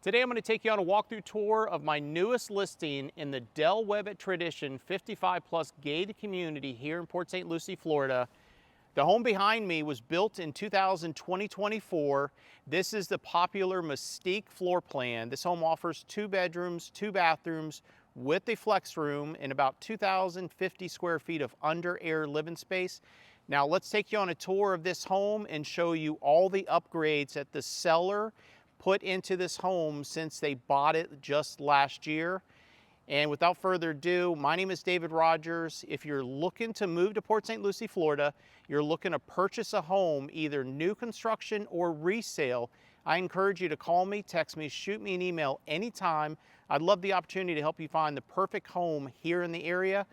Today I'm going to take you on a walkthrough tour of my newest listing in the WEBB at Tradition 55 plus gated community here in Port St. Lucie, Florida. The home behind me was built in 2024. This is the popular Mystique Floor Plan. This home offers 2 bedrooms, 2 bathrooms with a flex room and about 2,050 square feet of under air living space. Now let's take you on a tour of this home and show you all the upgrades that the seller put into this home since they bought it just last year. And without further ado, my name is David Rogers. If you're looking to move to Port St. Lucie, Florida, you're looking to purchase a home, either new construction or resale, I encourage you to call me, text me, shoot me an email anytime. I'd love the opportunity to help you find the perfect home here in the area.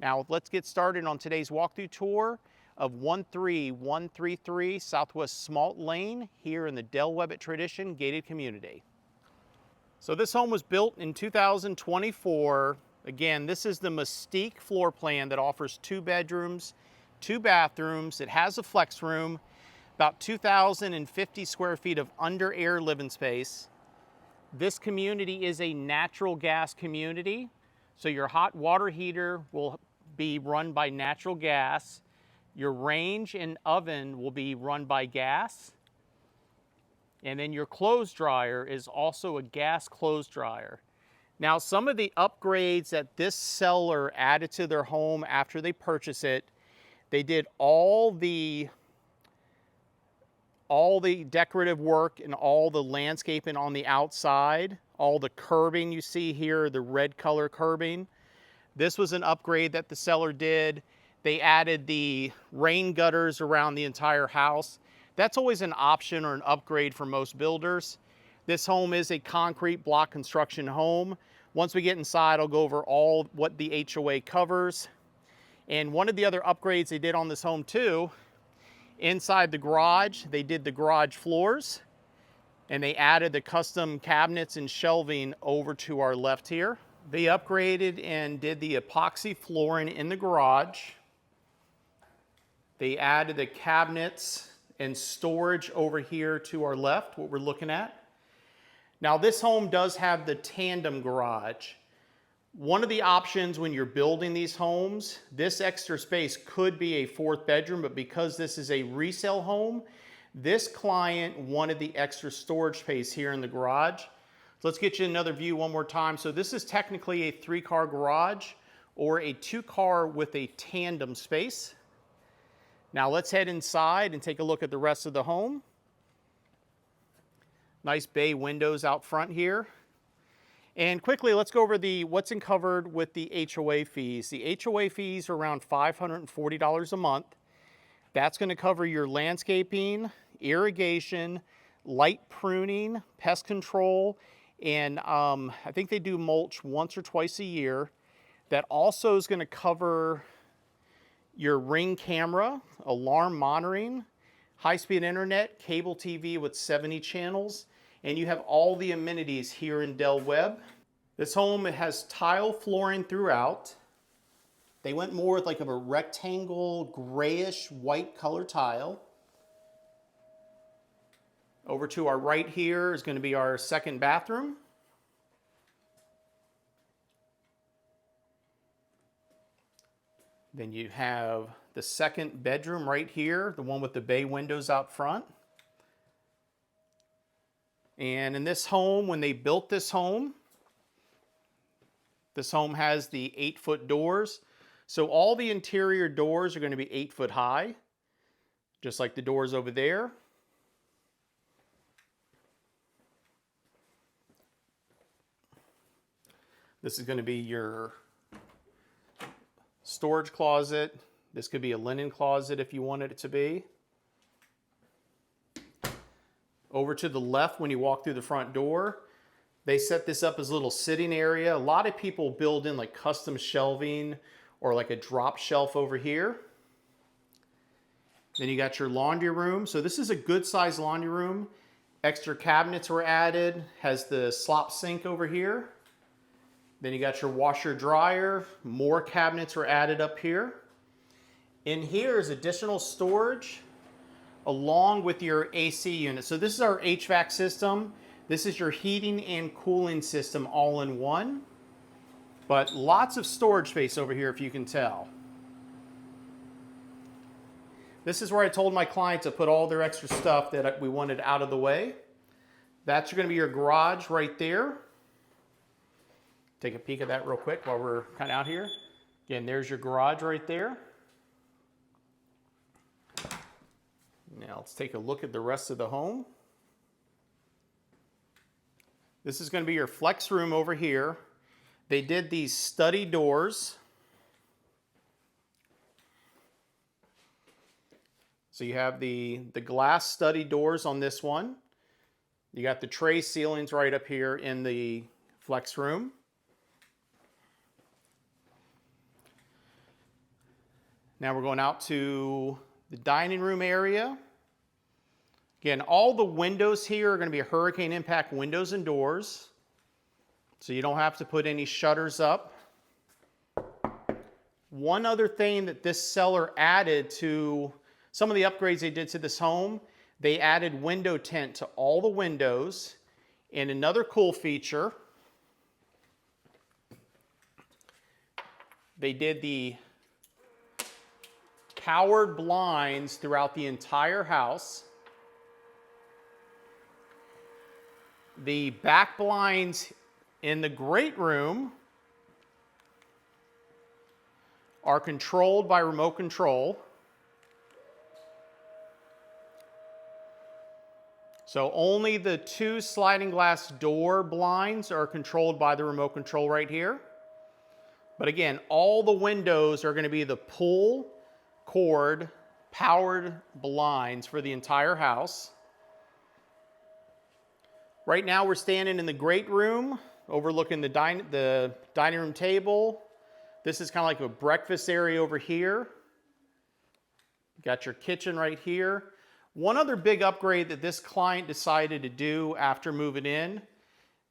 Now let's get started on today's walkthrough tour of 13133 Southwest Smalt Lane here in the WEBB at Tradition gated community. So this home was built in 2024. Again, this is the Mystique Floor Plan that offers 2 bedrooms, 2 bathrooms. It has a flex room, about 2,050 square feet of under air living space. This community is a natural gas community, so your hot water heater will be run by natural gas. Your range and oven will be run by gas. And then your clothes dryer is also a gas clothes dryer. Now, some of the upgrades that this seller added to their home after they purchased it, they did all the decorative work and all the landscaping on the outside, all the curbing you see here, the red color curbing. This was an upgrade that the seller did. They added the rain gutters around the entire house. That's always an option or an upgrade for most builders. This home is a concrete block construction home. Once we get inside, I'll go over all what the HOA covers. And one of the other upgrades they did on this home too, inside the garage, they did the garage floors and they added the custom cabinets and shelving over to our left here. They upgraded and did the epoxy flooring in the garage. They added the cabinets and storage over here to our left, what we're looking at. Now this home does have the tandem garage. One of the options when you're building these homes, this extra space could be a 4th bedroom, but because this is a resale home, this client wanted the extra storage space here in the garage. So let's get you another view one more time. So this is technically a 3-car garage or a 2-car with a tandem space. Now let's head inside and take a look at the rest of the home. Nice bay windows out front here. And quickly, let's go over what's covered with the HOA fees. The HOA fees are around $540 a month. That's going to cover your landscaping, irrigation, light pruning, pest control, and I think they do mulch once or twice a year. That also is going to cover your Ring camera, alarm monitoring, high-speed internet, cable TV with 70 channels, and you have all the amenities here in WEBB. This home, it has tile flooring throughout. They went more with like a rectangle, grayish white color tile. Over to our right here is going to be our 2nd bathroom. Then you have the 2nd bedroom right here, the one with the bay windows out front. And in this home, when they built this home has the 8-foot doors. So all the interior doors are going to be 8 foot high, just like the doors over there. This is going to be your storage closet. This could be a linen closet if you wanted it to be. Over to the left, when you walk through the front door, they set this up as a little sitting area. A lot of people build in like custom shelving or like a drop shelf over here. Then you got your laundry room. So this is a good sized laundry room. Extra cabinets were added. Has the slop sink over here. Then you got your washer dryer, more cabinets were added up here. In here is additional storage along with your AC unit. So this is our HVAC system. This is your heating and cooling system all in one, but lots of storage space over here if you can tell. This is where I told my client to put all their extra stuff that we wanted out of the way. That's going to be your garage right there. Take a peek at that real quick while we're kind of out here. Again, there's your garage right there. Now let's take a look at the rest of the home. This is going to be your flex room over here. They did these study doors. So you have the glass study doors on this one. You got the tray ceilings right up here in the flex room. Now we're going out to the dining room area. Again, all the windows here are going to be hurricane impact windows and doors. So you don't have to put any shutters up. One other thing that this seller added to some of the upgrades they did to this home, they added window tint to all the windows. And another cool feature, they did the powered blinds throughout the entire house. The back blinds in the great room are controlled by remote control. So only the 2 sliding glass door blinds are controlled by the remote control right here. But again, all the windows are going to be the pull cord powered blinds for the entire house. Right now we're standing in the great room overlooking the dining room table. This is kind of like a breakfast area over here. You got your kitchen right here. One other big upgrade that this client decided to do after moving in,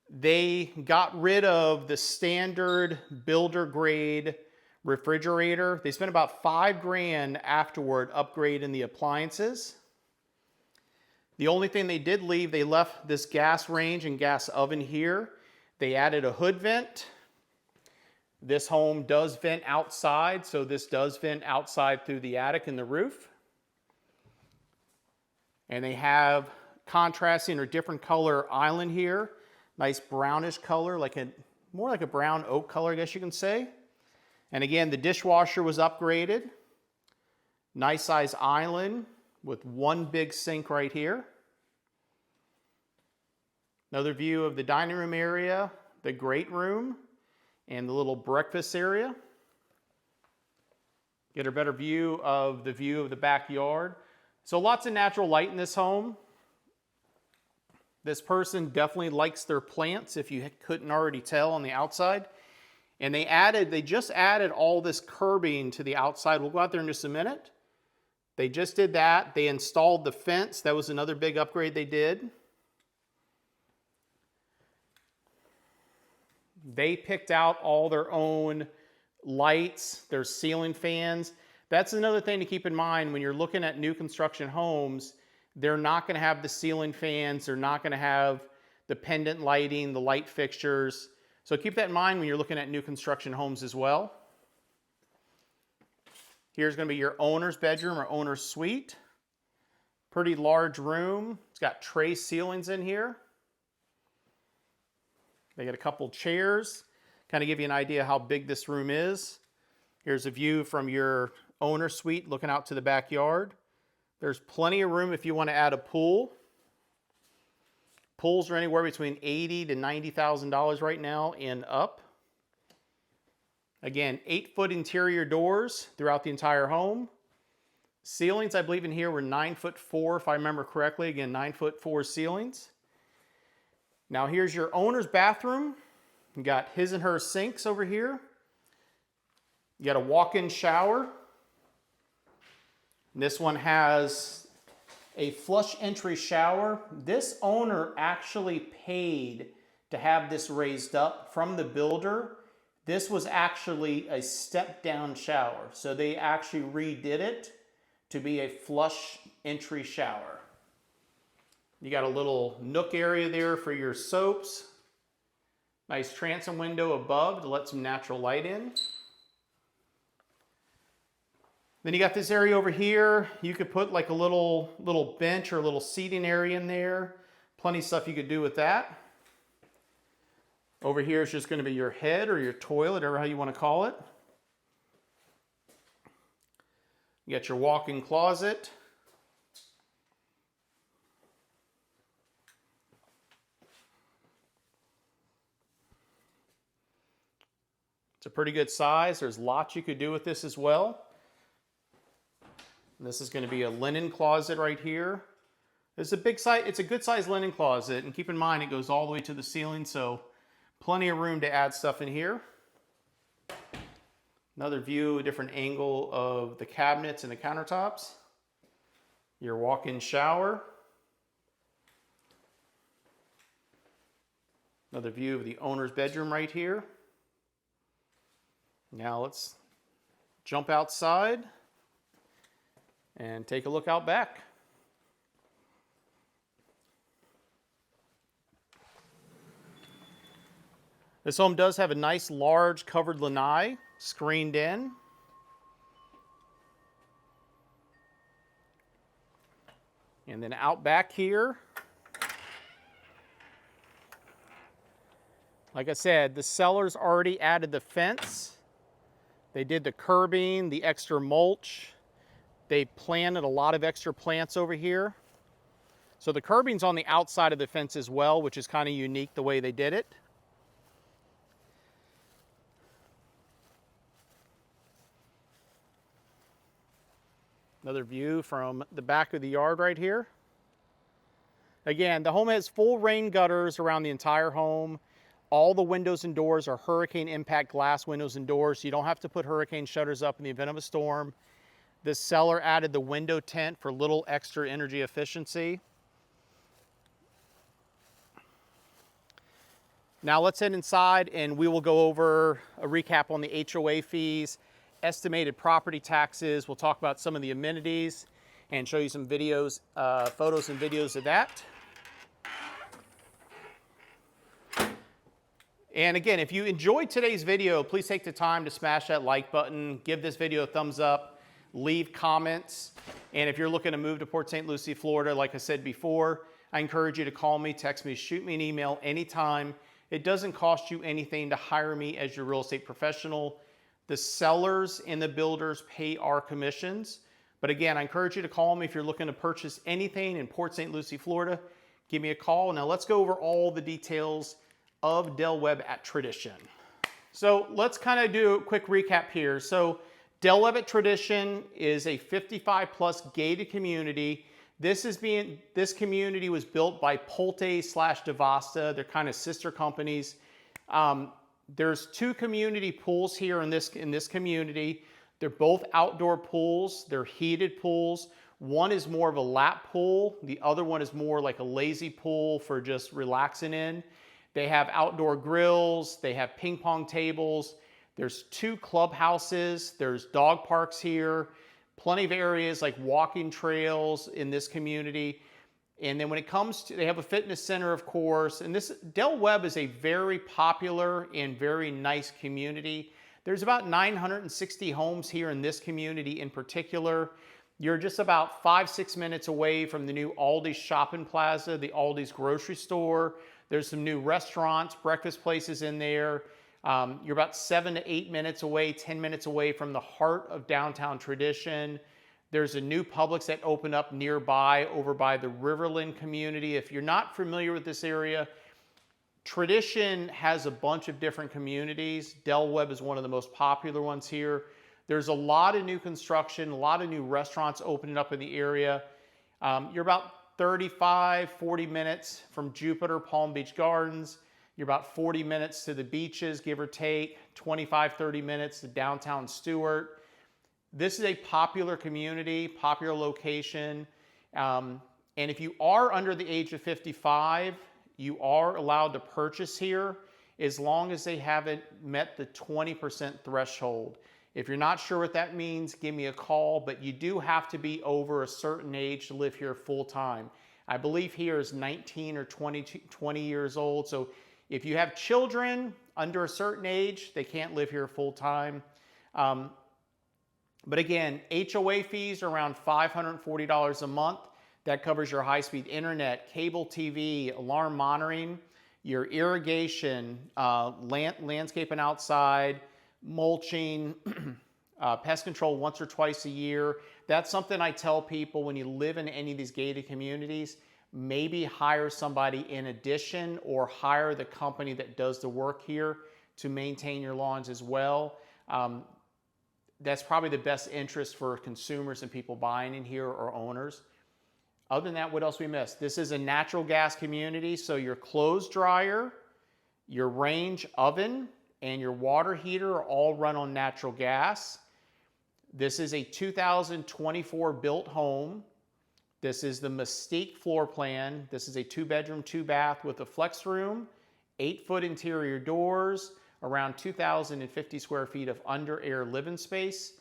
they got rid of the standard builder grade refrigerator. They spent about $5,000 afterward upgrading the appliances. The only thing they did leave, they left this gas range and gas oven here. They added a hood vent. This home does vent outside, so this does vent outside through the attic and the roof. And they have contrasting or different color island here. Nice brownish color, more like a brown oak color, I guess you can say. And again, the dishwasher was upgraded. Nice size island with one big sink right here. Another view of the dining room area, the great room, and the little breakfast area. Get a better view of the backyard. So lots of natural light in this home. This person definitely likes their plants, if you couldn't already tell on the outside. And they just added all this curbing to the outside. We'll go out there in just a minute. They just did that. They installed the fence. That was another big upgrade they did. They picked out all their own lights, their ceiling fans. That's another thing to keep in mind when you're looking at new construction homes. They're not going to have the ceiling fans. They're not going to have the pendant lighting, the light fixtures. So keep that in mind when you're looking at new construction homes as well. Here's going to be your owner's bedroom or owner's suite. Pretty large room. It's got tray ceilings in here. They got a couple chairs, kind of give you an idea how big this room is. Here's a view from your owner's suite looking out to the backyard. There's plenty of room if you want to add a pool. Pools are anywhere between $80,000 to $90,000 right now and up. Again, 8-foot interior doors throughout the entire home. Ceilings, I believe in here were 9'4" if I remember correctly. Again, 9'4" ceilings. Now here's your owner's bathroom. You got his and her sinks over here. You got a walk-in shower. This one has a flush entry shower. This owner actually paid to have this raised up from the builder. This was actually a step-down shower. So they actually redid it to be a flush entry shower. You got a little nook area there for your soaps. Nice transom window above to let some natural light in. Then you got this area over here. You could put like a little bench or a little seating area in there. Plenty of stuff you could do with that. Over here is just going to be your head or your toilet, or how you want to call it. You got your walk-in closet. It's a pretty good size. There's lots you could do with this as well. And this is going to be a linen closet right here. It's a big size. It's a good size linen closet, and keep in mind it goes all the way to the ceiling, so plenty of room to add stuff in here. Another view, a different angle of the cabinets and the countertops. Your walk-in shower. Another view of the owner's bedroom right here. Now let's jump outside and take a look out back. This home does have a nice large covered lanai screened in. And then out back here, like I said, the sellers already added the fence. They did the curbing, the extra mulch. They planted a lot of extra plants over here. So the curbing's on the outside of the fence as well, which is kind of unique the way they did it. Another view from the back of the yard right here. Again, the home has full rain gutters around the entire home. All the windows and doors are hurricane impact glass windows and doors, so you don't have to put hurricane shutters up in the event of a storm. This seller added the window tint for little extra energy efficiency. Now let's head inside and we will go over a recap on the HOA fees, estimated property taxes. We'll talk about some of the amenities and show you some videos, photos and videos of that. And again, if you enjoyed today's video, please take the time to smash that like button, give this video a thumbs up, leave comments. And if you're looking to move to Port St. Lucie, Florida, like I said before, I encourage you to call me, text me, shoot me an email anytime. It doesn't cost you anything to hire me as your real estate professional. The sellers and the builders pay our commissions. But again, I encourage you to call me if you're looking to purchase anything in Port St. Lucie, Florida. Give me a call. Now let's go over all the details of WEBB at Tradition. So let's kind of do a quick recap here. So WEBB at Tradition is a 55+ gated community. This community was built by Pulte/Devasta. They're kind of sister companies. There's 2 community pools here in this community. They're both outdoor pools. They're heated pools. One is more of a lap pool. The other one is more like a lazy pool for just relaxing in. They have outdoor grills. They have ping pong tables. There's 2 clubhouses. There's dog parks here. Plenty of areas like walking trails in this community. And then when it comes to, they have a fitness center, of course. And this WEBB is a very popular and very nice community. There's about 960 homes here in this community in particular. You're just about 5-6 minutes away from the new Aldi's shopping plaza, the Aldi's grocery store. There's some new restaurants, breakfast places in there. You're about 7 to 8 minutes away, 10 minutes away from the heart of downtown Tradition. There's a new Publix that opened up nearby over by the Riverland community. If you're not familiar with this area, Tradition has a bunch of different communities. WEBB is one of the most popular ones here. There's a lot of new construction, a lot of new restaurants opening up in the area. You're about 35, 40 minutes from Jupiter Palm Beach Gardens. You're about 40 minutes to the beaches, give or take, 25, 30 minutes to downtown Stewart. This is a popular community, popular location. And if you are under the age of 55, you are allowed to purchase here as long as they haven't met the 20% threshold. If you're not sure what that means, give me a call, but you do have to be over a certain age to live here full time. I believe here is 19 or 20 years old. So if you have children under a certain age, they can't live here full time. But again, HOA fees are around $540 a month. That covers your high-speed internet, cable TV, alarm monitoring, your irrigation, landscaping outside, mulching, pest control once or twice a year. That's something I tell people when you live in any of these gated communities, maybe hire somebody in addition or hire the company that does the work here to maintain your lawns as well. That's probably the best interest for consumers and people buying in here or owners. Other than that, what else we missed? This is a natural gas community, so your clothes dryer, your range oven, and your water heater are all run on natural gas. This is a 2024 built home. This is the Mystique Floor Plan. This is a 2-bedroom, 2-bath with a flex room, 8-foot interior doors, around 2,050 square feet of under air living space.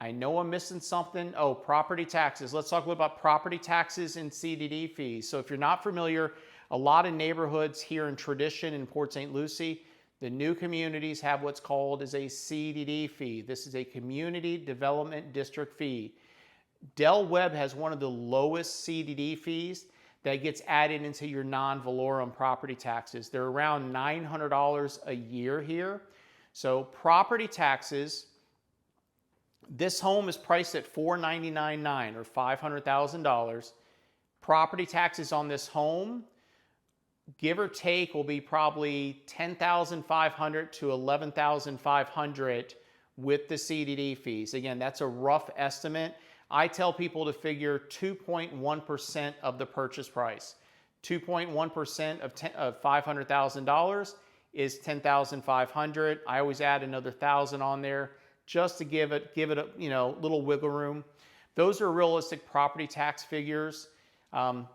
I know I'm missing something. Oh, property taxes. Let's talk a little about property taxes and CDD fees. So if you're not familiar, a lot of neighborhoods here in Tradition in Port St. Lucie, the new communities have what's called as a CDD fee. This is a Community Development District fee. Del Webb has one of the lowest CDD fees that gets added into your non-valorum property taxes. They're around $900 a year here. So property taxes, this home is priced at $499,900 or $500,000. Property taxes on this home, give or take, will be probably $10,500 to $11,500 with the CDD fees. Again, that's a rough estimate. I tell people to figure 2.1% of the purchase price. 2.1% of $500,000 is $10,500. I always add another $1,000 on there just to give it a little wiggle room. Those are realistic property tax figures.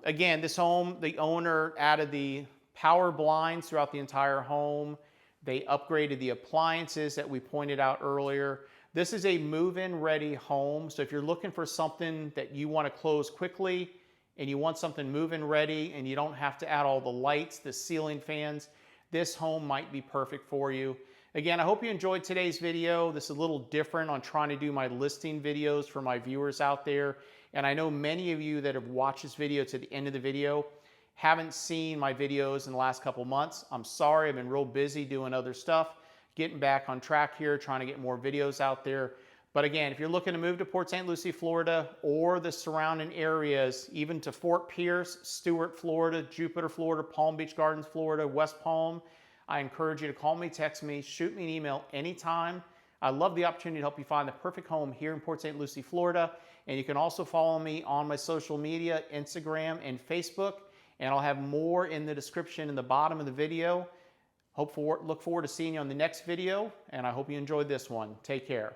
Again, this home, the owner added the power blinds throughout the entire home. They upgraded the appliances that we pointed out earlier. This is a move-in ready home. So if you're looking for something that you want to close quickly and you want something move-in ready and you don't have to add all the lights, the ceiling fans, this home might be perfect for you. Again, I hope you enjoyed today's video. This is a little different on trying to do my listing videos for my viewers out there. And I know many of you that have watched this video to the end of the video haven't seen my videos in the last couple months. I'm sorry, I've been real busy doing other stuff, getting back on track here, trying to get more videos out there. But again, if you're looking to move to Port St. Lucie, Florida, or the surrounding areas, even to Fort Pierce, Stuart, Florida, Jupiter, Florida, Palm Beach Gardens, Florida, West Palm, I encourage you to call me, text me, shoot me an email anytime. I love the opportunity to help you find the perfect home here in Port St. Lucie, Florida. And you can also follow me on my social media, Instagram and Facebook. And I'll have more in the description in the bottom of the video. Look forward to seeing you on the next video. And I hope you enjoyed this one. Take care.